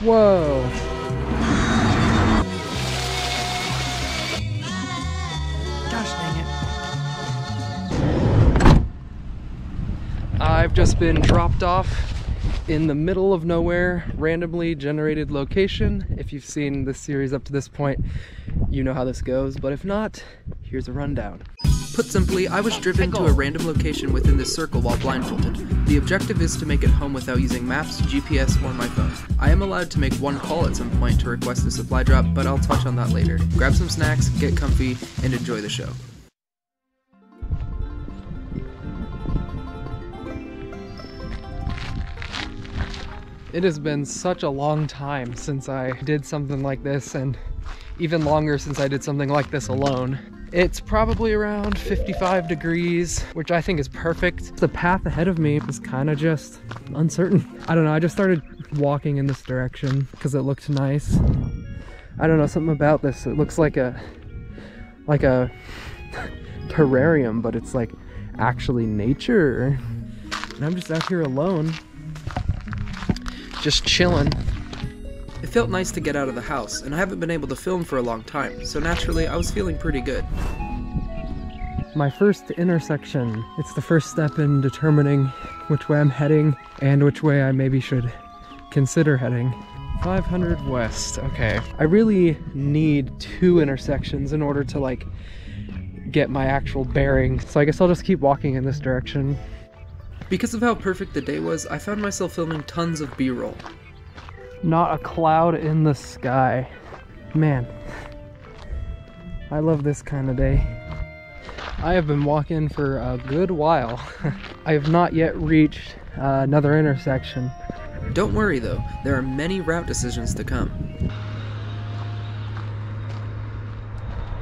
Whoa. Gosh dang it. I've just been dropped off in the middle of nowhere, randomly generated location. If you've seen this series up to this point, you know how this goes, but if not, here's a rundown. Put simply, I was driven to a random location within this circle while blindfolded. The objective is to make it home without using maps, GPS, or my phone. I am allowed to make one call at some point to request a supply drop, but I'll touch on that later. Grab some snacks, get comfy, and enjoy the show. It has been such a long time since I did something like this, and even longer since I did something like this alone. It's probably around 55 degrees, which I think is perfect. The path ahead of me is kind of just uncertain. I don't know, I just started walking in this direction because it looked nice. I don't know, something about this. It looks like a terrarium, but it's like actually nature. And I'm just out here alone, just chilling. It felt nice to get out of the house, and I haven't been able to film for a long time, so naturally I was feeling pretty good. My first intersection. It's the first step in determining which way I'm heading and which way I maybe should consider heading. 500 west, okay. I really need 2 intersections in order to like get my actual bearing, so I guess I'll just keep walking in this direction. Because of how perfect the day was, I found myself filming tons of B-roll. Not a cloud in the sky. Man, I love this kind of day. I have been walking for a good while. I have not yet reached another intersection. Don't worry though, there are many route decisions to come.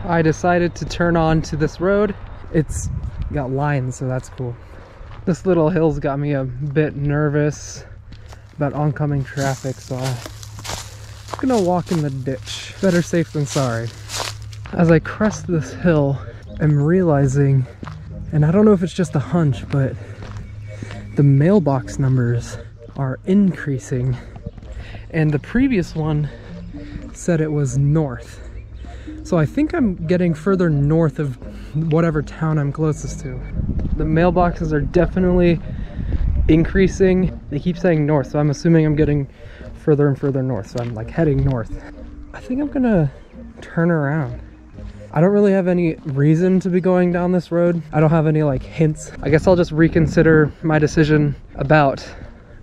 I decided to turn on to this road. It's got lines, so that's cool. This little hill's got me a bit nervous about oncoming traffic, so I'm gonna walk in the ditch. Better safe than sorry. As I crest this hill, I'm realizing, and I don't know if it's just a hunch, but the mailbox numbers are increasing, and the previous one said it was north. So I think I'm getting further north of whatever town I'm closest to. The mailboxes are definitely increasing. They keep saying north, so I'm assuming I'm getting further and further north, so I'm like heading north. I think I'm gonna turn around. I don't really have any reason to be going down this road. I don't have any like hints. I guess I'll just reconsider my decision about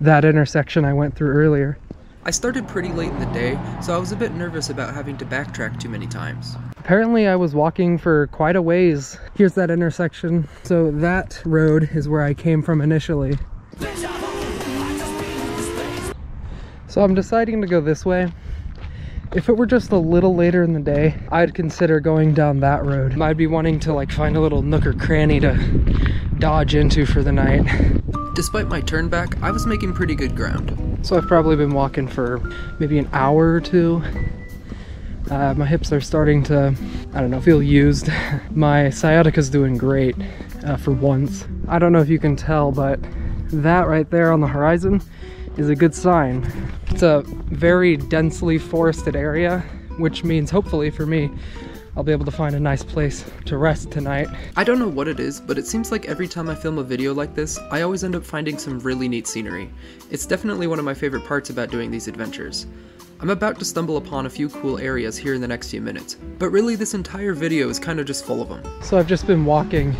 that intersection I went through earlier. I started pretty late in the day, so I was a bit nervous about having to backtrack too many times. Apparently I was walking for quite a ways. Here's that intersection. So that road is where I came from initially. So I'm deciding to go this way. If it were just a little later in the day, I'd consider going down that road. I'd be wanting to like find a little nook or cranny to dodge into for the night. Despite my turn back, I was making pretty good ground. So I've probably been walking for maybe an hour or two. My hips are starting to, I don't know, feel used. My sciatica's doing great for once. I don't know if you can tell, but that right there on the horizon is a good sign. It's a very densely forested area, which means hopefully for me, I'll be able to find a nice place to rest tonight. I don't know what it is, but it seems like every time I film a video like this, I always end up finding some really neat scenery. It's definitely one of my favorite parts about doing these adventures. I'm about to stumble upon a few cool areas here in the next few minutes, but really this entire video is kind of just full of them. So I've just been walking,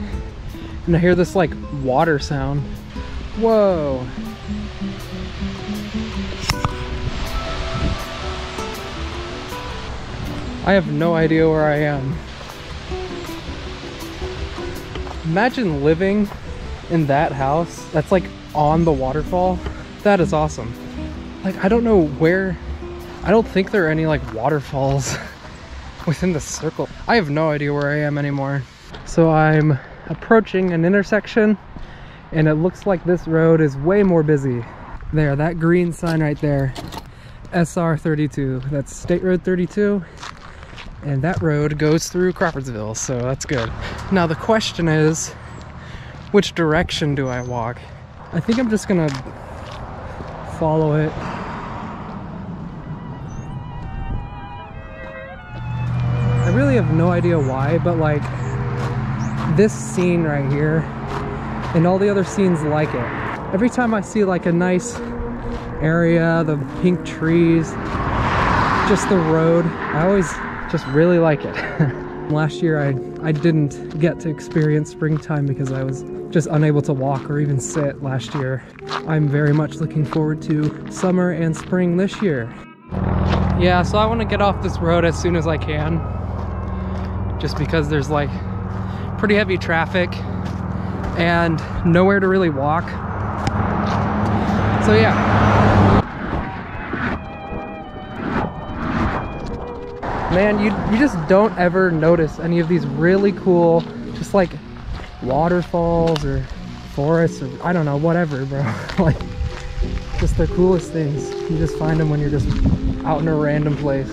and I hear this like water sound. Whoa! I have no idea where I am. Imagine living in that house that's like on the waterfall. That is awesome. Like, I don't know where, I don't think there are any like waterfalls within the circle. I have no idea where I am anymore. So I'm approaching an intersection and it looks like this road is way more busy. There, that green sign right there, SR 32, that's State Road 32. And that road goes through Crawfordsville, so that's good. Now the question is, which direction do I walk? I think I'm just gonna follow it. I really have no idea why, but like this scene right here and all the other scenes like it. Every time I see like a nice area, the pink trees, just the road, I always just really like it. Last year I didn't get to experience springtime because I was just unable to walk or even sit last year. I'm very much looking forward to summer and spring this year. Yeah, so I want to get off this road as soon as I can, just because there's like pretty heavy traffic and nowhere to really walk. So yeah. Man, you just don't ever notice any of these really cool, just like waterfalls or forests or I don't know, whatever, bro. Like, just the coolest things. You just find them when you're just out in a random place.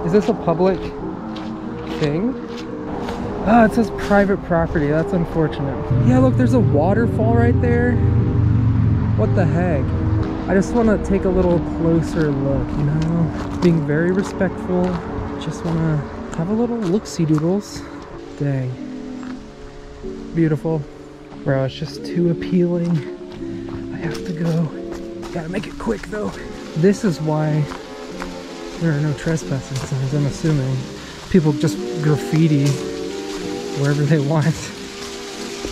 Is this a public thing? Oh, it says private property. That's unfortunate. Yeah, look, there's a waterfall right there. What the heck? I just want to take a little closer look, you know? Being very respectful. Just want to have a little look-see doodles. Dang. Beautiful. Bro, it's just too appealing. I have to go. Gotta make it quick though. This is why there are no trespassing signs, I'm assuming. People just graffiti wherever they want.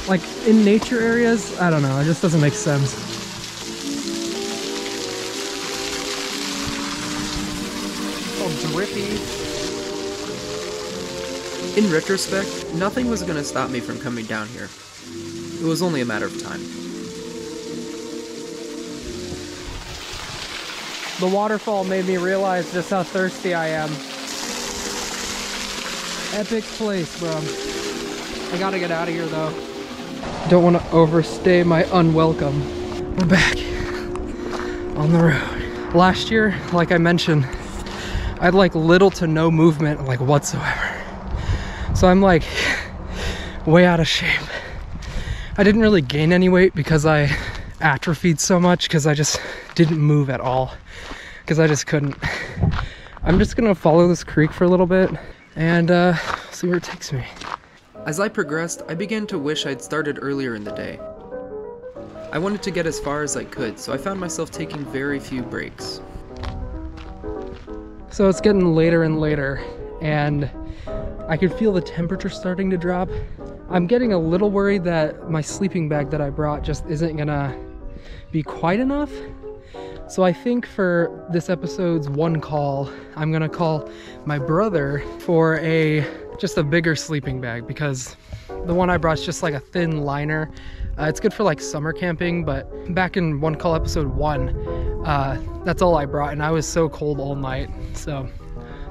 Like in nature areas, I don't know, it just doesn't make sense. Oh, drippy. In retrospect, nothing was gonna stop me from coming down here. It was only a matter of time. The waterfall made me realize just how thirsty I am. Epic place, bro. I gotta get out of here though. Don't want to overstay my unwelcome. We're back on the road. Last year, like I mentioned, I had like little to no movement like whatsoever. So I'm like way out of shape. I didn't really gain any weight because I atrophied so much because I just didn't move at all because I just couldn't. I'm just gonna follow this creek for a little bit and see where it takes me. As I progressed, I began to wish I'd started earlier in the day. I wanted to get as far as I could, so I found myself taking very few breaks. So it's getting later and later and I could feel the temperature starting to drop. I'm getting a little worried that my sleeping bag that I brought just isn't gonna be quite enough. So I think for this episode's one call, I'm gonna call my brother for just a bigger sleeping bag because the one I brought is just like a thin liner. It's good for like summer camping, but back in one call episode 1, that's all I brought and I was so cold all night. So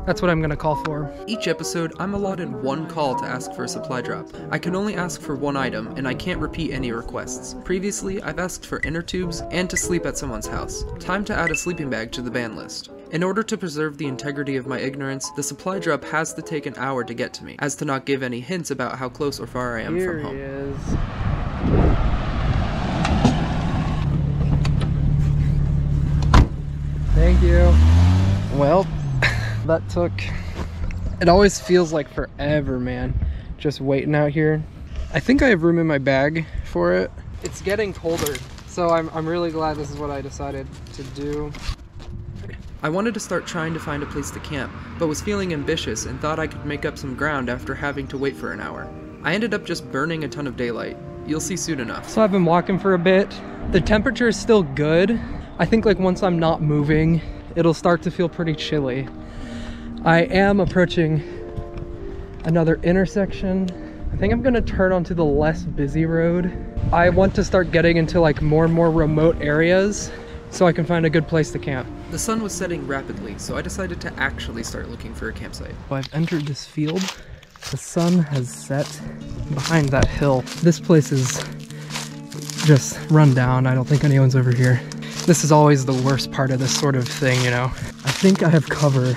that's what I'm gonna call for. Each episode, I'm allotted one call to ask for a supply drop. I can only ask for one item, and I can't repeat any requests. Previously, I've asked for inner tubes and to sleep at someone's house. Time to add a sleeping bag to the ban list. In order to preserve the integrity of my ignorance, the supply drop has to take an hour to get to me, as to not give any hints about how close or far I am from home. Here he is. Thank you. Well, that took, it always feels like forever, man, just waiting out here. I think I have room in my bag for it. It's getting colder, so I'm really glad this is what I decided to do. I wanted to start trying to find a place to camp, but was feeling ambitious and thought I could make up some ground after having to wait for an hour. I ended up just burning a ton of daylight. You'll see soon enough. So I've been walking for a bit. The temperature is still good. I think like once I'm not moving, it'll start to feel pretty chilly. I am approaching another intersection. I think I'm gonna turn onto the less busy road. I want to start getting into like more and more remote areas so I can find a good place to camp. The sun was setting rapidly, so I decided to actually start looking for a campsite. I've entered this field. The sun has set behind that hill. This place is just run down. I don't think anyone's over here. This is always the worst part of this sort of thing, you know? I think I have cover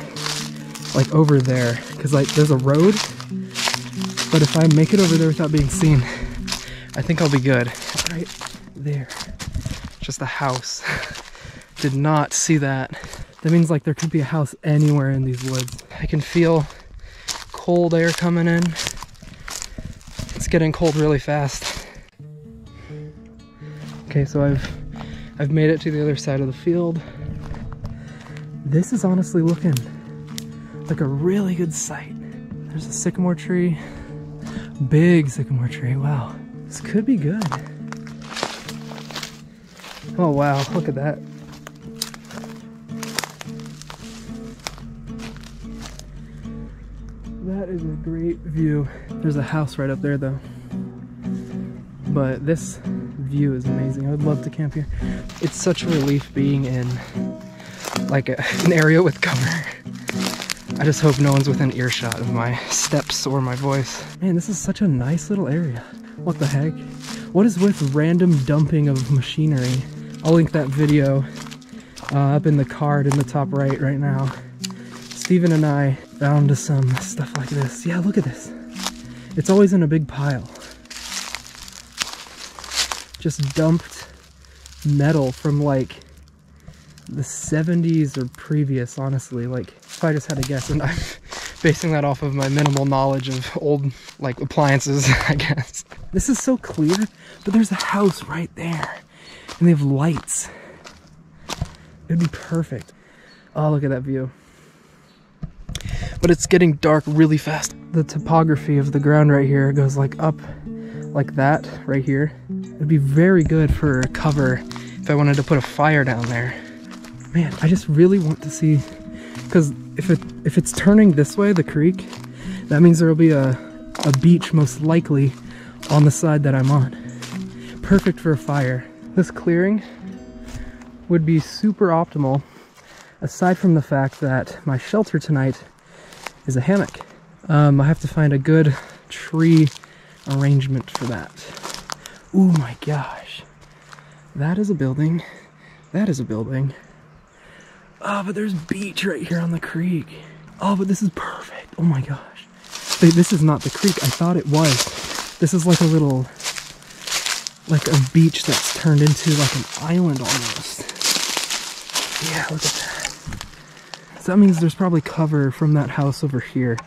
like over there, because like there's a road, but if I make it over there without being seen, I think I'll be good. Right there, just a house. Did not see that. That means like there could be a house anywhere in these woods. I can feel cold air coming in. It's getting cold really fast. Okay, so I've made it to the other side of the field. This is honestly looking like a really good site. There's a sycamore tree, big sycamore tree. Wow, this could be good. Oh wow, look at that. That is a great view. There's a house right up there though. But this view is amazing. I would love to camp here. It's such a relief being in like an area with cover. I just hope no one's within earshot of my steps or my voice. Man, this is such a nice little area. What the heck? What is with random dumping of machinery? I'll link that video up in the card in the top right now. Steven and I found some stuff like this. Yeah, look at this. It's always in a big pile. Just dumped metal from like the 70s or previous, honestly. Like, if I just had to guess, and I'm basing that off of my minimal knowledge of old, like, appliances, I guess. This is so clear, but there's a house right there, and they have lights. It'd be perfect. Oh, look at that view. But it's getting dark really fast. The topography of the ground right here goes like up like that right here. It'd be very good for cover if I wanted to put a fire down there. Man, I just really want to see, because if it's turning this way, the creek, that means there'll be a beach most likely on the side that I'm on. Perfect for a fire. This clearing would be super optimal, aside from the fact that my shelter tonight is a hammock. I have to find a good tree arrangement for that. Oh my gosh. That is a building. That is a building. Oh, but there's beach right here on the creek. Oh, but this is perfect. Oh my gosh. This is not the creek. I thought it was. This is like a little, like a beach that's turned into like an island almost. Yeah, look at that. So that means there's probably cover from that house over here.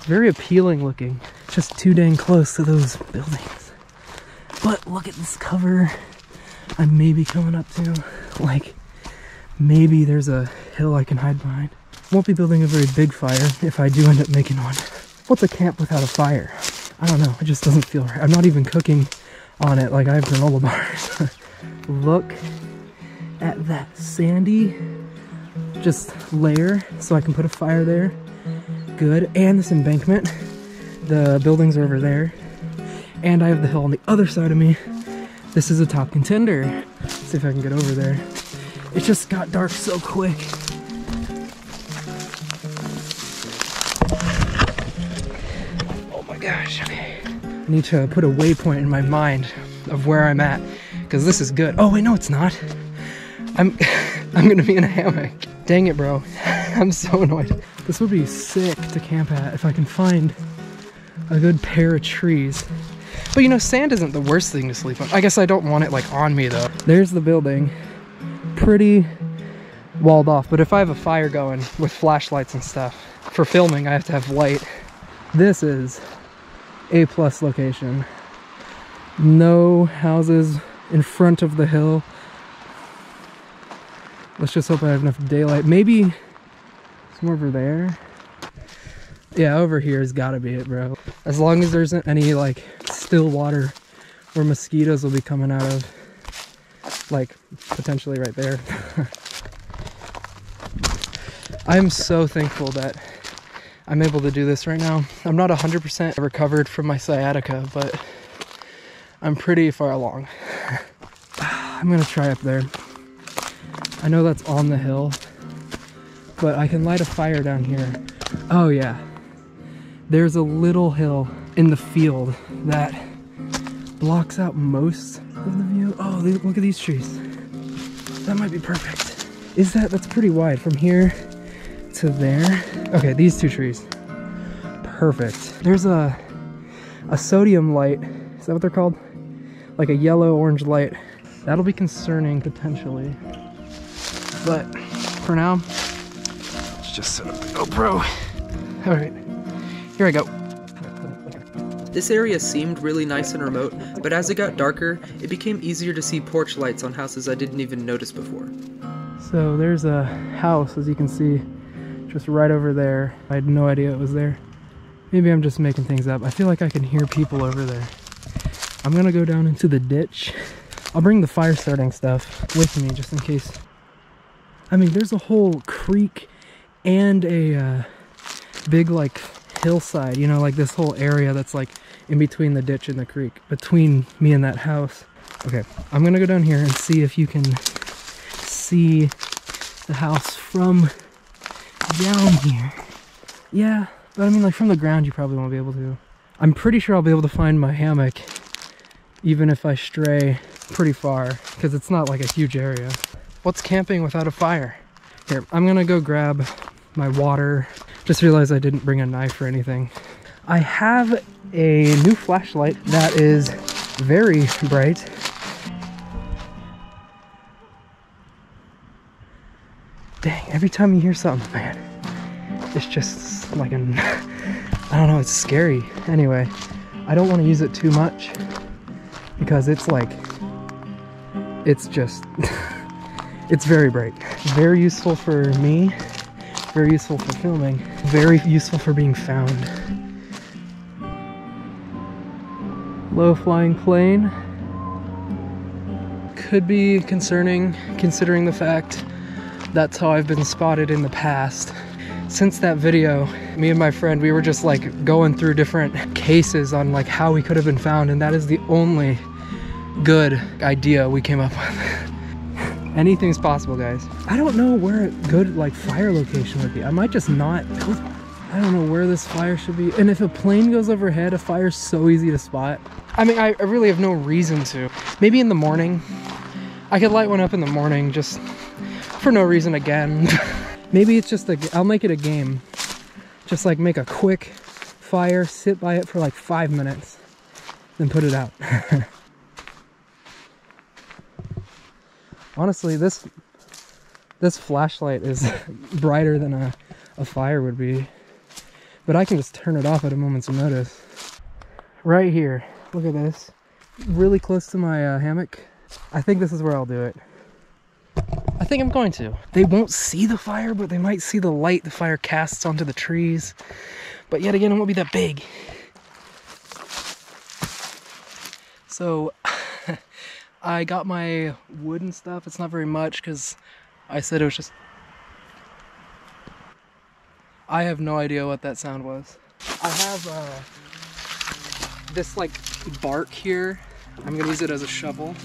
Very appealing looking. Just too dang close to those buildings. But look at this cover I may be coming up to. Like, maybe there's a hill I can hide behind. Won't be building a very big fire if I do end up making one. What's a camp without a fire? I don't know, it just doesn't feel right. I'm not even cooking on it like I have granola bars. Look at that sandy just layer so I can put a fire there. Good. And this embankment. The buildings are over there. And I have the hill on the other side of me. This is a top contender. Let's see if I can get over there. It just got dark so quick. Oh my gosh. Okay. I need to put a waypoint in my mind of where I'm at, because this is good. Oh wait, no it's not. I'm gonna be in a hammock. Dang it, bro. I'm so annoyed. This would be sick to camp at if I can find a good pair of trees. But you know, sand isn't the worst thing to sleep on. I guess I don't want it like on me though. There's the building. Pretty walled off, but if I have a fire going with flashlights and stuff, for filming I have to have light. This is A+ location. No houses in front of the hill. Let's just hope I have enough daylight. Maybe somewhere over there. Yeah, over here has got to be it, bro. As long as there isn't any like still water where mosquitoes will be coming out of. Like potentially right there. I'm so thankful that I'm able to do this right now. I'm not 100% recovered from my sciatica, but I'm pretty far along. I'm gonna try up there. I know that's on the hill, but I can light a fire down here. Oh yeah, there's a little hill in the field that blocks out most of the view. Oh, look at these trees. That might be perfect. Is that's pretty wide from here to there. Okay, these two trees. Perfect. There's a sodium light. Is that what they're called? Like a yellow-orange light. That'll be concerning potentially. But for now, let's just set up the GoPro. All right, Here I go. This area seemed really nice and remote, but as it got darker, it became easier to see porch lights on houses I didn't even notice before. So there's a house, as you can see, just right over there. I had no idea it was there. Maybe I'm just making things up. I feel like I can hear people over there. I'm gonna go down into the ditch. I'll bring the fire starting stuff with me just in case. I mean, there's a whole creek and a big like hillside, you know, like this whole area that's like in between the ditch and the creek, between me and that house. Okay, I'm gonna go down here and see if you can see the house from down here. Yeah, but I mean, like from the ground you probably won't be able to. I'm pretty sure I'll be able to find my hammock even if I stray pretty far, because it's not like a huge area. What's camping without a fire? Here, I'm gonna go grab my water. Just realized I didn't bring a knife or anything. I have a new flashlight that is very bright. Dang, every time you hear something, man, it's just like an, I don't know, it's scary. Anyway, I don't want to use it too much because it's like, it's just, it's very bright. Very useful for me, very useful for filming, very useful for being found. Low flying plane. Could be concerning considering the fact that's how I've been spotted in the past. Since that video, me and my friend, we were just like going through different cases on like how we could have been found, and that is the only good idea we came up with. Anything's possible, guys. I don't know where a good like fire location would be. I might just not go. I don't know where this fire should be. And if a plane goes overhead, a fire's so easy to spot. I mean, I really have no reason to. Maybe in the morning. I could light one up in the morning just for no reason again. Maybe it's just I'll make it a game. Just like make a quick fire, sit by it for like 5 minutes, then put it out. Honestly, this flashlight is brighter than a fire would be. But I can just turn it off at a moment's notice. Right here, look at this. Really close to my hammock. I think this is where I'll do it. I think I'm going to. They won't see the fire, but they might see the light the fire casts onto the trees. But yet again, it won't be that big. So, I got my wood and stuff. It's not very much because I said it was just... I have no idea what that sound was. I have this like bark here. I'm gonna use it as a shovel.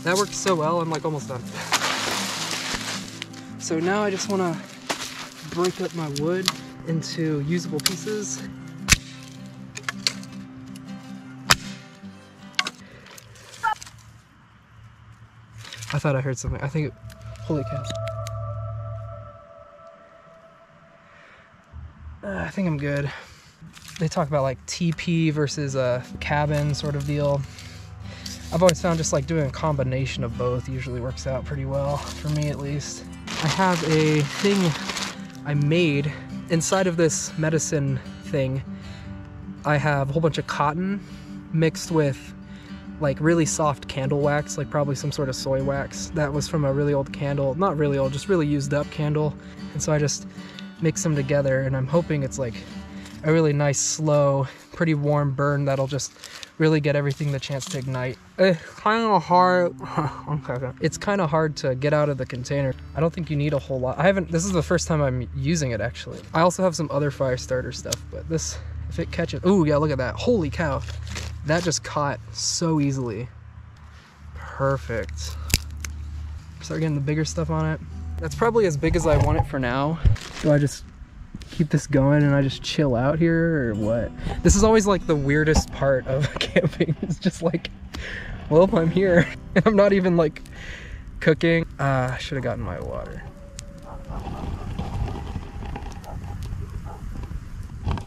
That worked so well, I'm like almost done. So now I just wanna break up my wood into usable pieces. I thought I heard something. I think it, holy cow. I think I'm good. They talk about like TP versus a cabin sort of deal. I've always found just like doing a combination of both usually works out pretty well, for me at least. I have a thing I made inside of this medicine thing. I have a whole bunch of cotton mixed with like really soft candle wax, like probably some sort of soy wax. That was from a really old candle, not really old, just really used up candle. And so I just mix them together, and I'm hoping it's like a really nice, slow, pretty warm burn that'll just really get everything the chance to ignite. It's kind of hard. It's kind of hard to get out of the container. I don't think you need a whole lot. This is the first time I'm using it actually. I also have some other fire starter stuff, but this, if it catches, oh yeah, look at that. Holy cow. That just caught so easily. Perfect. Start getting the bigger stuff on it. That's probably as big as I want it for now. Do I just keep this going and I just chill out here or what? This is always like the weirdest part of camping. It's just like, well, I'm here and I'm not even like cooking. I should have gotten my water.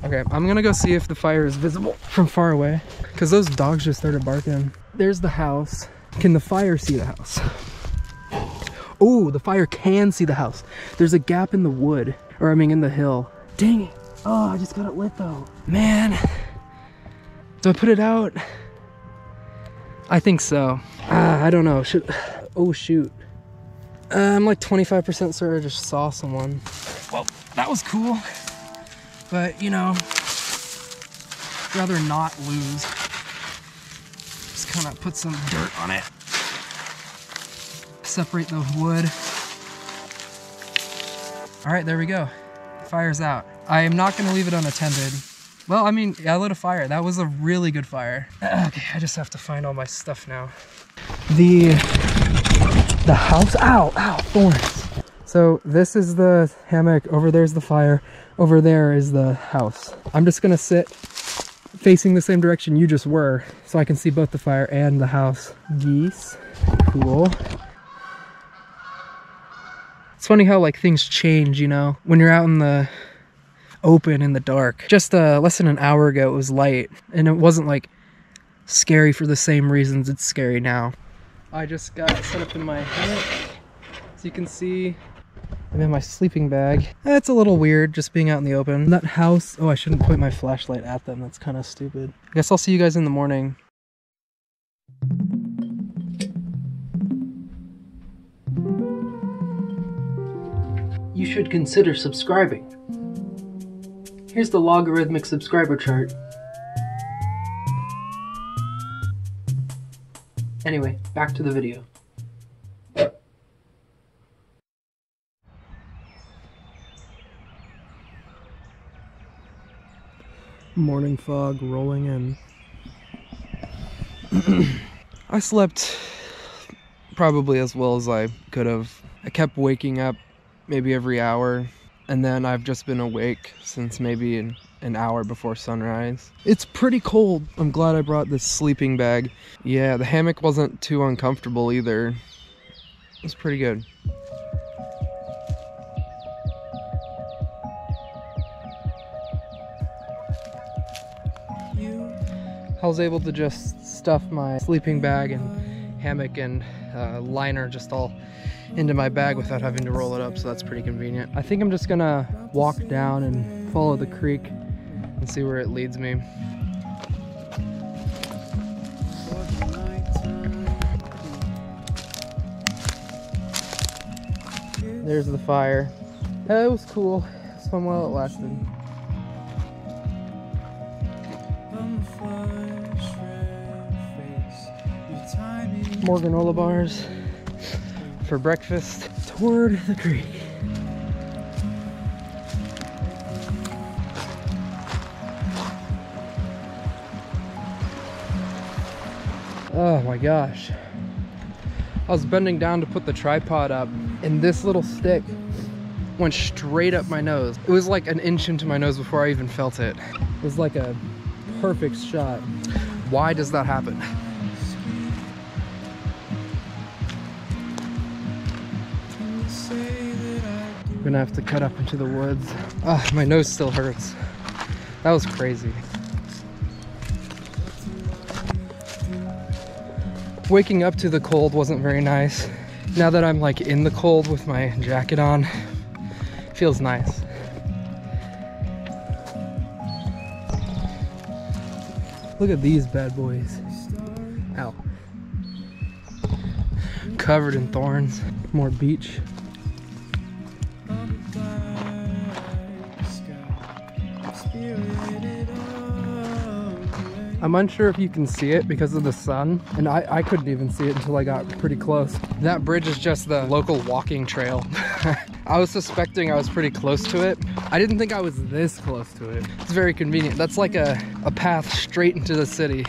Okay, I'm gonna go see if the fire is visible from far away, because those dogs just started barking. There's the house. Can the fire see the house? Oh, the fire can see the house. There's a gap in the wood. Or I mean in the hill. Dang it. Oh, I just got it lit though. Man. Do I put it out? I think so. I don't know. Oh shoot. I'm like 25% certain I just saw someone. Well, that was cool. But you know, I'd rather not lose. Just kind of put some dirt on it. Separate the wood. All right, there we go. Fire's out. I am not gonna leave it unattended. Well, I mean, I lit a fire. That was a really good fire. Okay, I just have to find all my stuff now. The house, ow, thorns. So this is the hammock, over there's the fire, over there is the house. I'm just gonna sit facing the same direction you just were, so I can see both the fire and the house. Geese, cool. It's funny how like things change, you know, when you're out in the open in the dark. Just less than an hour ago it was light, and it wasn't like scary for the same reasons it's scary now. I just got set up in my hammock, as you can see. I'm in my sleeping bag. It's a little weird just being out in the open. That house, oh, I shouldn't point my flashlight at them, that's kind of stupid. I guess I'll see you guys in the morning. You should consider subscribing. Here's the logarithmic subscriber chart. Anyway, back to the video. Morning fog rolling in. I slept probably as well as I could have. I kept waking up maybe every hour, and then I've just been awake since maybe an hour before sunrise. It's pretty cold. I'm glad I brought this sleeping bag. Yeah, the hammock wasn't too uncomfortable either. It was pretty good. I was able to just stuff my sleeping bag and hammock and liner just all into my bag without having to roll it up, so that's pretty convenient. I think I'm just gonna walk down and follow the creek and see where it leads me. There's the fire. It was cool. It was fun while it lasted. More granola bars for breakfast toward the creek. Oh my gosh. I was bending down to put the tripod up, and this little stick went straight up my nose. It was like an inch into my nose before I even felt it. It was like a perfect shot. Why does that happen? I'm gonna have to cut up into the woods. Ah, my nose still hurts. That was crazy. Waking up to the cold wasn't very nice. Now that I'm like in the cold with my jacket on, it feels nice. Look at these bad boys. Ow. Covered in thorns. More beach. I'm unsure if you can see it because of the sun, and I couldn't even see it until I got pretty close. That bridge is just the local walking trail. I was suspecting I was pretty close to it. I didn't think I was this close to it. It's very convenient. That's like a path straight into the city.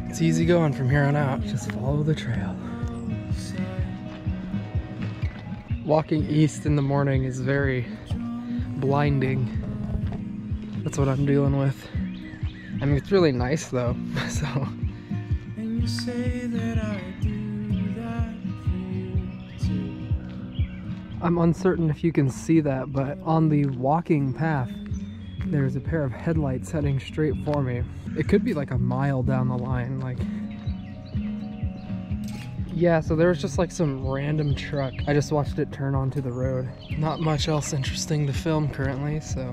It's easy going from here on out. Just follow the trail. Walking east in the morning is very blinding. That's what I'm dealing with. I mean, it's really nice though, so. And you say that I do that for you too. I'm uncertain if you can see that, but on the walking path, there's a pair of headlights heading straight for me. It could be like a mile down the line, like. Yeah, so there was just like some random truck. I just watched it turn onto the road. Not much else interesting to film currently, so.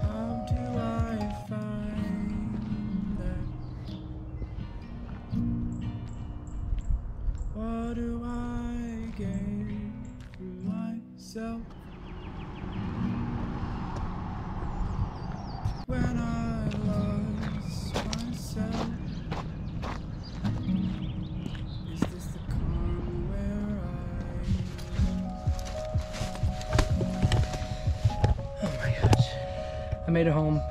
How do I find that? What do I gain from myself? When I lost myself, is this the calm where Oh my gosh. I made it home.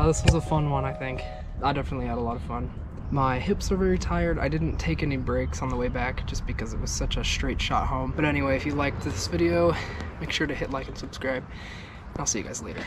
This was a fun one, I think. I definitely had a lot of fun. My hips are very tired. I didn't take any breaks on the way back just because it was such a straight shot home. But anyway, if you liked this video, make sure to hit like and subscribe. I'll see you guys later.